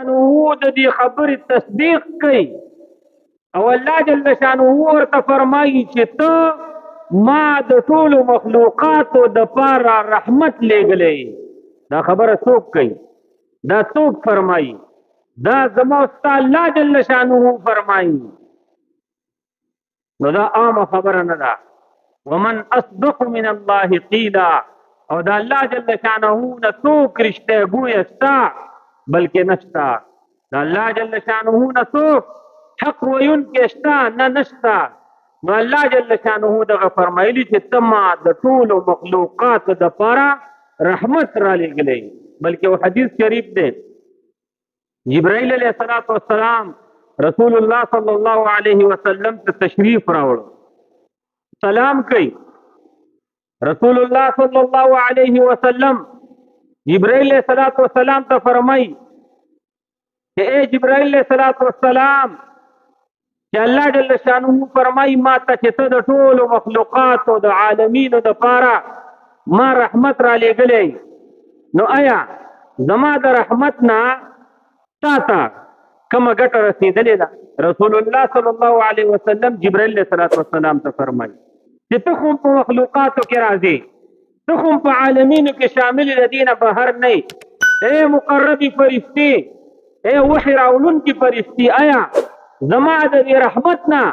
نو د دې خبرې تصدیق کوي او الله جل شانه ورته فرمایي چې ته ما د ټولو مخلوقاتو د پاره رحمت لېږلی. دا خبره څوک کوي؟ دا څوک فرمایي؟ دا زما ستا الله جل شانه فرمایي. نو دا عامه خبره نه ده. ومن اصدق من الله قیلا، او دا الله جل شانه نه څوک رښتیا ګویه شته بلکې نشته. دا الله جل شانه نه څوک حق ویونکی شته نه نشته. نو الله جل شانه دغه فرمایلی چې ته ما د ټولو مخلوقاتو دپاره رحمت را لېږلی. بلکې یو حدیث شریف دی، جبرائیل علیه السلام رسول الله صلی الله علیه وسلم ته تشریف راوړ، سلام کوي. رسول الله صلی الله علیه وسلم جبرائیل علیه السلام ته فرمایي چې اے جبرائیل علیه السلام، چې الله جل شانه فرمایي ما ته چې ته د ټولو مخلوقاتو د عالمینو دپاره ما رحمت را لېږلی، نو آیا زما د رحمت نه تا ته کومه ګټه رسېدلې ده؟ رسول الله صلی الله علیه وسلم جبرائیل علیه السلام ته فرمایي چې ته خو په مخلوقاتو کې راځې، ته خو په عالمینو کې شامل د دې نه بهر نه یې. اے مقربې فرښتې، اے وحي راوړونکي فرښتې، آیا زما د دې رحمت نه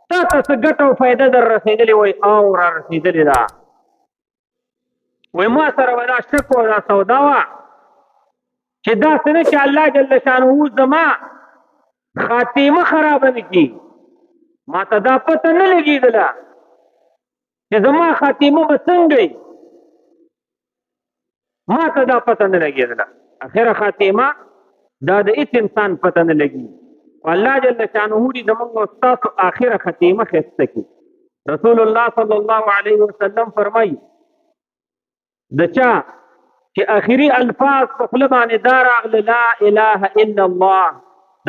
تا ته څه ګټه او فایده در رسېدلې وای؟ او را رسېدلې ده. وای ما سره به دا شک او دا سودا وه چې داسې نه چې الله جل شانه زما خاتمه خرابه نه کړي. ما ته دا پته نه لګېدله چې زما خاتمه به څنګه وي. ما ته دا پته نه لګېدله. اخره خاتمه دا د هېڅ انسان پته نه لګي. الله جل شانه دې زموږ او ستاسو آخره خاتمه ښایسته کړي. رسول الله صلی الله علیه وسلم فرمایي د چا چې آخري الفاظ په خوله باندې دا راغله لا اله الا الله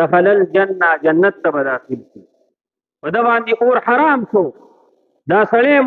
دخل الجنه، جنت ته به داخل شي. په ده باندې اور حرام شو. دا سړی